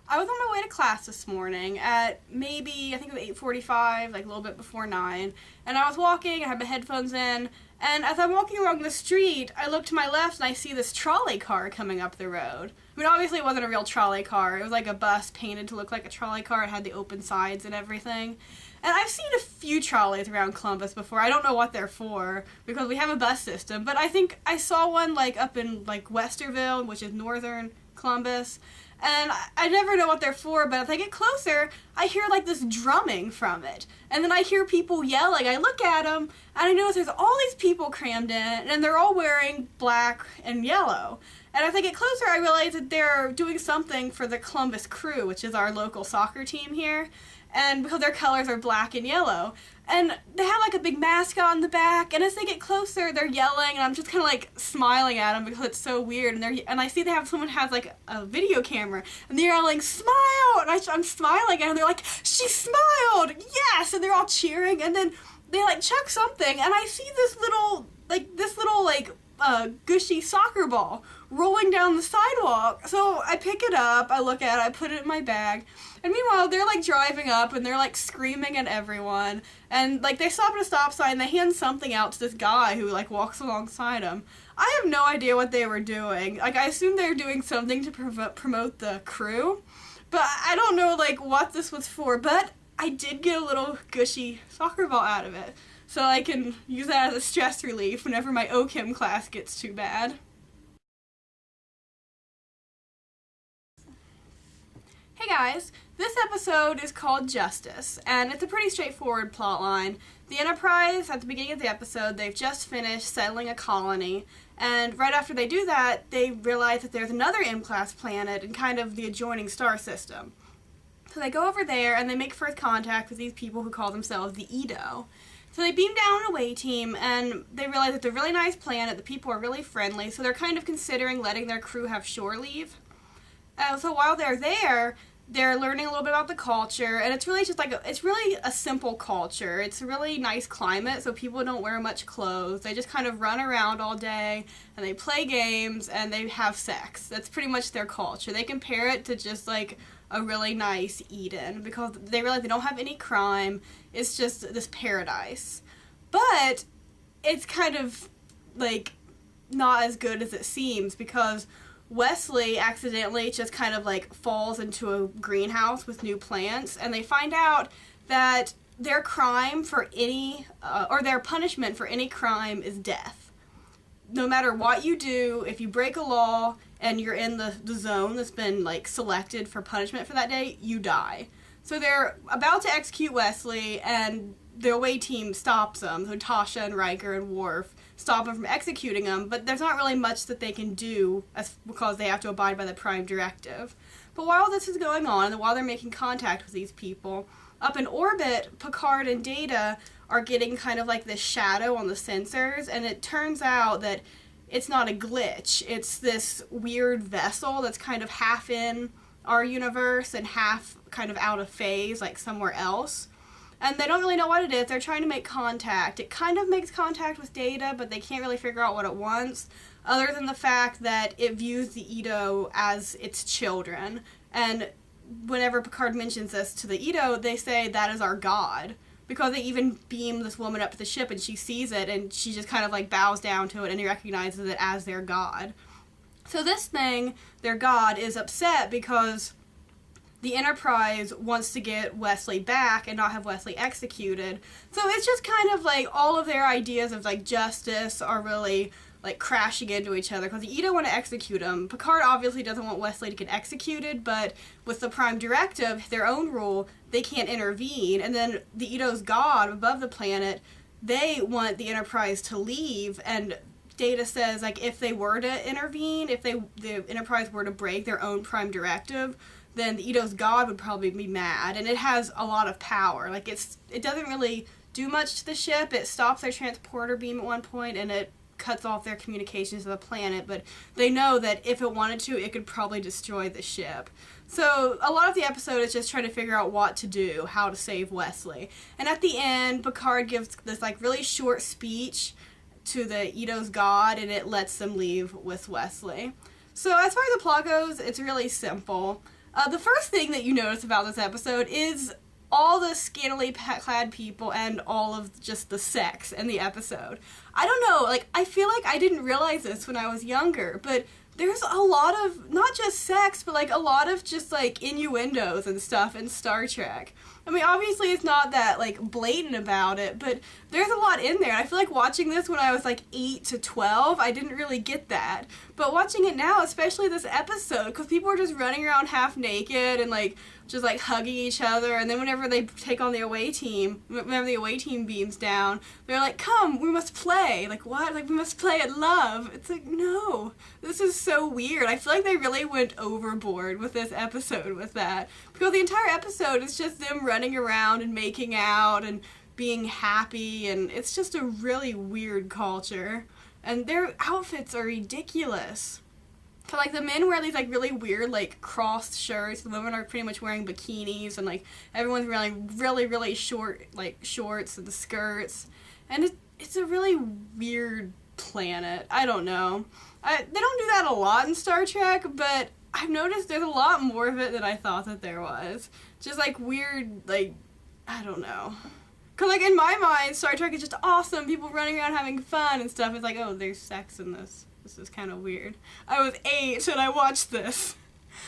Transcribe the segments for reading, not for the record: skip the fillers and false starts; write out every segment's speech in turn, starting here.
I was on my way to class this morning at maybe, I think it was 8:45, like a little bit before 9. And I was walking, I had my headphones in, and as I'm walking along the street, I look to my left and I see this trolley car coming up the road. I mean, obviously it wasn't a real trolley car. It was like a bus painted to look like a trolley car. It had the open sides and everything. And I've seen a few trolleys around Columbus before. I don't know what they're for because we have a bus system, but I think I saw one like up in like Westerville, which is northern Columbus. And I never know what they're for, but as I get closer, I hear like this drumming from it. And then I hear people yelling. I look at them, and I notice there's all these people crammed in, and they're all wearing black and yellow. And as I get closer, I realize that they're doing something for the Columbus Crew, which is our local soccer team here. And because their colors are black and yellow. And they have like a big mascot on the back, and as they get closer, they're yelling, and I'm just kind of like smiling at them because it's so weird. And I see they have someone has like a video camera, and they're yelling, "Smile!" And I'm smiling at them. They're like, "She smiled! Yes!" And they're all cheering. And then they like chuck something, and I see this little gushy soccer ball rolling down the sidewalk. So I pick it up, I look at it, I put it in my bag, and meanwhile they're like driving up and they're like screaming at everyone, and like they stop at a stop sign, they hand something out to this guy who like walks alongside them. I have no idea what they were doing. Like I assume they were doing something to promote the crew, but I don't know like what this was for, but I did get a little gushy soccer ball out of it. So I can use that as a stress relief whenever my OChem class gets too bad. Hey guys, this episode is called Justice, and it's a pretty straightforward plotline. The Enterprise, at the beginning of the episode, they've just finished settling a colony, and right after they do that, they realize that there's another M-class planet in kind of the adjoining star system. So they go over there, and they make first contact with these people who call themselves the Edo. So they beam down an away team, and they realize it's a really nice planet, the people are really friendly, so they're kind of considering letting their crew have shore leave. So while they're there, they're learning a little bit about the culture, and it's really just like it's really a simple culture. It's a really nice climate, so people don't wear much clothes. They just kind of run around all day, and they play games, and they have sex. That's pretty much their culture. They compare it to just like a really nice Eden because they realize they don't have any crime. It's just this paradise. But it's kind of like not as good as it seems because Wesley accidentally just kind of like falls into a greenhouse with new plants, and they find out that their crime for any or their punishment for any crime is death. No matter what you do, if you break a law and you're in the zone that's been like selected for punishment for that day, you die. So they're about to execute Wesley, and the away team stops them. So Tasha and Riker and Worf stop them from executing them, but there's not really much that they can do because they have to abide by the Prime Directive. But while this is going on, and while they're making contact with these people, up in orbit, Picard and Data are getting kind of like this shadow on the sensors, and it turns out that it's not a glitch. It's this weird vessel that's kind of half in our universe and half kind of out of phase, like somewhere else. And they don't really know what it is. They're trying to make contact. It kind of makes contact with Data, but they can't really figure out what it wants, other than the fact that it views the Edo as its children. And whenever Picard mentions this to the Edo, they say that is our god, because they even beam this woman up to the ship and she sees it and she just kind of like bows down to it and recognizes it as their god. So this thing, their god, is upset because the Enterprise wants to get Wesley back and not have Wesley executed. So it's just kind of like all of their ideas of like justice are really like crashing into each other because the Edo want to execute him. Picard obviously doesn't want Wesley to get executed, but with the Prime Directive, their own rule, they can't intervene. And then the Edo's god above the planet, they want the Enterprise to leave, and Data says like if they were to intervene, if the Enterprise were to break their own Prime Directive, then the Edo's god would probably be mad, and it has a lot of power. Like it doesn't really do much to the ship. It stops their transporter beam at one point, and it cuts off their communications to the planet, but they know that if it wanted to, it could probably destroy the ship. So a lot of the episode is just trying to figure out what to do, how to save Wesley. And at the end, Picard gives this like really short speech to the Edo's god, and it lets them leave with Wesley. So as far as the plot goes, it's really simple. The first thing that you notice about this episode is all the scantily clad people and all of just the sex in the episode. I don't know, like, I feel like I didn't realize this when I was younger, but there's a lot of, not just sex, but, like, a lot of just, like, innuendos and stuff in Star Trek. I mean, obviously it's not that, like, blatant about it, but there's a lot in there. I feel like watching this when I was, like, 8 to 12, I didn't really get that. But watching it now, especially this episode, because people are just running around half naked and, like, just, like, hugging each other, and then whenever they take on the away team, whenever the away team beams down, they're like, come, we must play. Like, what? Like, we must play at love. It's like, no. This is so weird. I feel like they really went overboard with this episode with that. Because the entire episode is just them running around and making out and being happy, and it's just a really weird culture. And their outfits are ridiculous. So, like, the men wear these, like, really weird, like, crossed shirts. The women are pretty much wearing bikinis, and, like, everyone's wearing really, really short, like, shorts and skirts. And it's a really weird planet. I don't know. They don't do that a lot in Star Trek, but I've noticed there's a lot more of it than I thought that there was. Just, like, weird, like, I don't know. Because, like, in my mind, Star Trek is just awesome. People running around having fun and stuff. It's like, oh, there's sex in this. This is kind of weird. I was 8 and I watched this.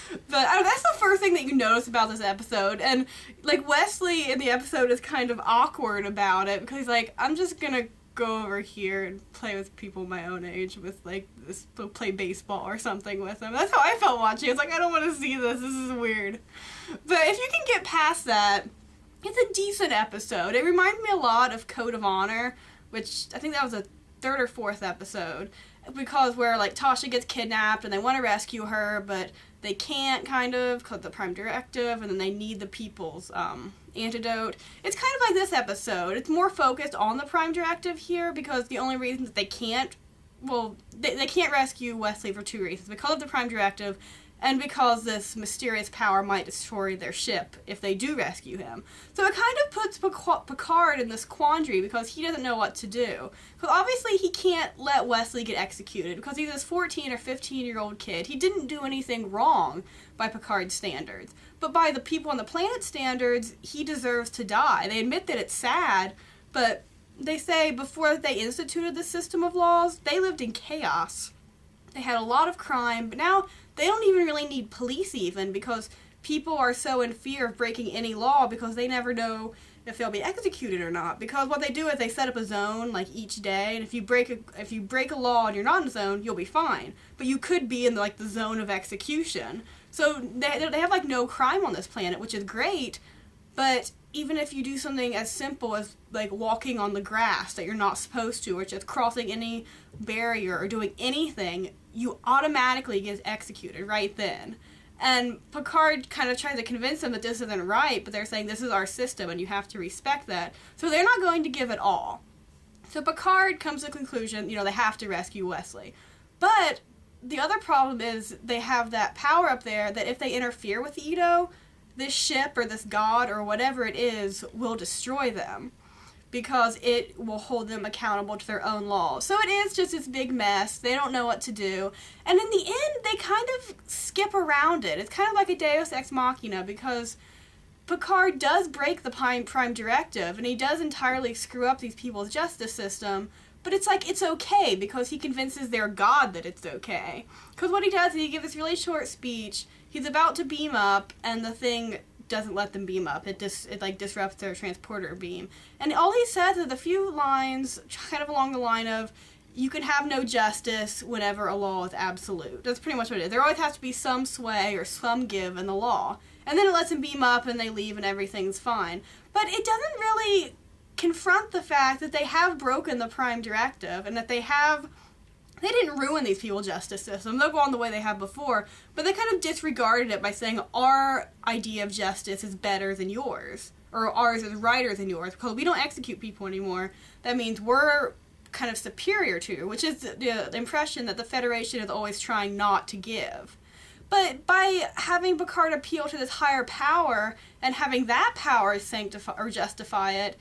But that's the first thing that you notice about this episode. And, like, Wesley in the episode is kind of awkward about it because he's like, I'm just going to go over here and play with people my own age with, like, play baseball or something with them. That's how I felt watching. It's like, I don't want to see this. This is weird. But if you can get past that, it's a decent episode. It reminds me a lot of Code of Honor, which I think that was a 3rd or 4th episode. Because where, like, Tasha gets kidnapped and they want to rescue her, but they can't, kind of, because of the Prime Directive, and then they need the people's antidote. It's kind of like this episode. It's more focused on the Prime Directive here, because the only reason that they can't, well, they can't rescue Wesley for 2 reasons. Because of the Prime Directive, and because this mysterious power might destroy their ship if they do rescue him. So it kind of puts Picard in this quandary because he doesn't know what to do. Because obviously he can't let Wesley get executed because he's this 14 or 15-year-old kid. He didn't do anything wrong by Picard's standards. But by the people on the planet's standards, he deserves to die. They admit that it's sad, but they say before they instituted the system of laws, they lived in chaos. They had a lot of crime, but now they don't even really need police even because people are so in fear of breaking any law because they never know if they'll be executed or not. Because what they do is they set up a zone like each day, and if you break a law and you're not in the zone, you'll be fine. But you could be in like the zone of execution. So they have like no crime on this planet, which is great. But even if you do something as simple as like walking on the grass that you're not supposed to, or just crossing any barrier or doing anything, you automatically get executed right then. And Picard kind of tries to convince them that this isn't right, but they're saying this is our system and you have to respect that. So they're not going to give it all. So Picard comes to the conclusion, they have to rescue Wesley. But the other problem is they have that power up there that if they interfere with Ito, this ship or this god or whatever it is will destroy them because it will hold them accountable to their own laws. So it is just this big mess. They don't know what to do. And in the end, they kind of skip around it. It's kind of like a Deus Ex Machina because Picard does break the Prime Directive and he does entirely screw up these people's justice system, but it's like it's okay because he convinces their god that it's okay. Because what he does is he gives this really short speech. He's about to beam up, and the thing doesn't let them beam up. It disrupts their transporter beam. And all he says is a few lines, kind of along the line of, you can have no justice whenever a law is absolute. That's pretty much what it is. There always has to be some sway or some give in the law. And then it lets them beam up, and they leave, and everything's fine. But it doesn't really confront the fact that they have broken the Prime Directive, and that they didn't ruin these people's justice system. They'll go on the way they have before, but they kind of disregarded it by saying our idea of justice is better than yours, or ours is righter than yours, because we don't execute people anymore. That means we're kind of superior to you, which is the impression that the Federation is always trying not to give. But by having Picard appeal to this higher power, and having that power sanctify or justify it,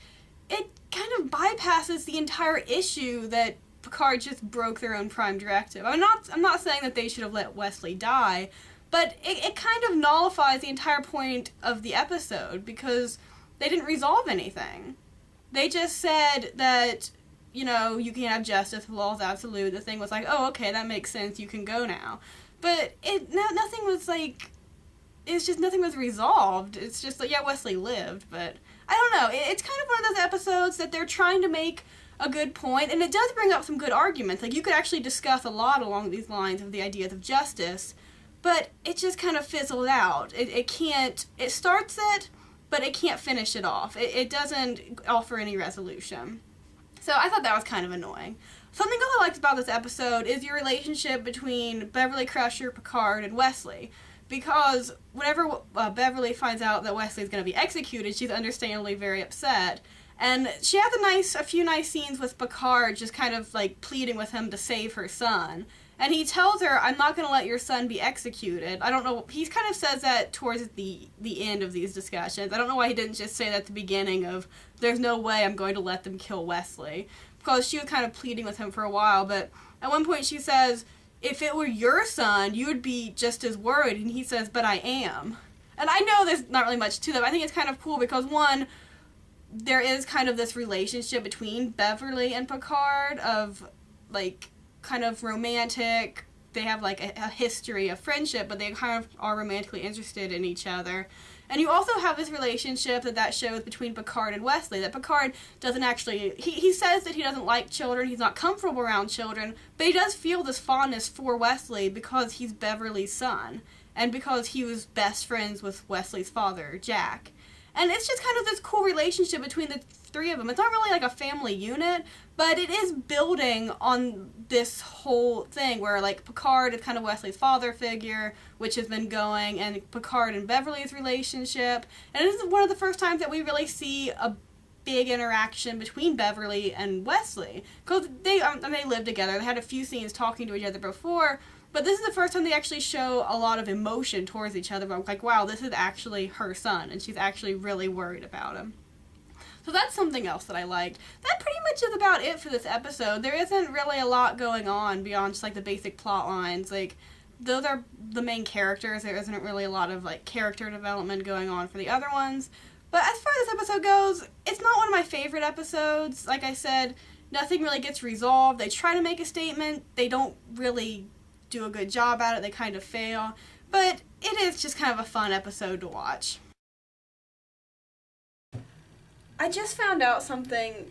it kind of bypasses the entire issue that Picard just broke their own Prime Directive. I'm not saying that they should have let Wesley die, But it kind of nullifies the entire point of the episode because they didn't resolve anything. They just said that, you know, you can't have justice, the law is absolute. The thing was like, oh, okay, that makes sense, you can go now. But nothing was like, it's just nothing was resolved. It's just like, yeah, Wesley lived, but I don't know. It's kind of one of those episodes that they're trying to make a good point, and it does bring up some good arguments. Like, you could actually discuss a lot along these lines of the ideas of justice, but it just kind of fizzled out. It starts it, but it can't finish it off. It doesn't offer any resolution. So I thought that was kind of annoying. Something else I liked about this episode is your relationship between Beverly Crusher, Picard, and Wesley. Because whenever Beverly finds out that Wesley's going to be executed, she's understandably very upset. And she has a few nice scenes with Picard just kind of like pleading with him to save her son. And he tells her, I'm not going to let your son be executed. I don't know, he kind of says that towards the end of these discussions. I don't know why he didn't just say that at the beginning of, there's no way I'm going to let them kill Wesley. Because she was kind of pleading with him for a while, but at one point she says, if it were your son, you would be just as worried. And he says, but I am. And I know there's not really much to that, but I think it's kind of cool because, one, there is kind of this relationship between Beverly and Picard of, like, kind of romantic. They have, like, a history of friendship, but they kind of are romantically interested in each other. And you also have this relationship that shows between Picard and Wesley, that Picard doesn't actually, he says that he doesn't like children, he's not comfortable around children, but he does feel this fondness for Wesley because he's Beverly's son, and because he was best friends with Wesley's father, Jack. And it's just kind of this cool relationship between the three of them. It's not really like a family unit, but it is building on this whole thing where, like, Picard is kind of Wesley's father figure, which has been going, and Picard and Beverly's relationship. And this is one of the first times that we really see a big interaction between Beverly and Wesley. Because they lived together. They had a few scenes talking to each other before, but this is the first time they actually show a lot of emotion towards each other. But like, wow, this is actually her son, and she's actually really worried about him. So that's something else that I liked. That pretty much is about it for this episode. There isn't really a lot going on beyond just, like, the basic plot lines. Like, those are the main characters. There isn't really a lot of, like, character development going on for the other ones. But as far as this episode goes, it's not one of my favorite episodes. Like I said, nothing really gets resolved. They try to make a statement. They don't really do a good job at it. They kind of fail. But it is just kind of a fun episode to watch. I just found out something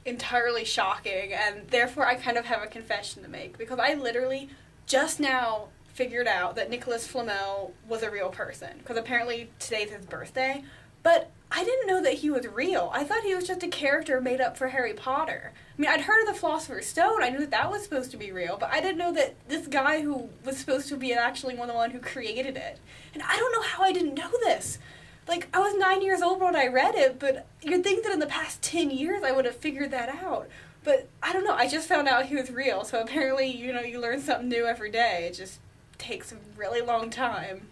entirely shocking, and therefore I kind of have a confession to make, because I literally just now figured out that Nicholas Flamel was a real person, because apparently today's his birthday, but I didn't know that he was real. I thought he was just a character made up for Harry Potter. I mean, I'd heard of the Philosopher's Stone, I knew that that was supposed to be real, but I didn't know that this guy who was supposed to be actually the one who created it. And I don't know how I didn't know this. Like, I was 9 years old when I read it, but you'd think that in the past 10 years I would have figured that out. But, I don't know, I just found out he was real, so apparently, you know, you learn something new every day. It just takes a really long time.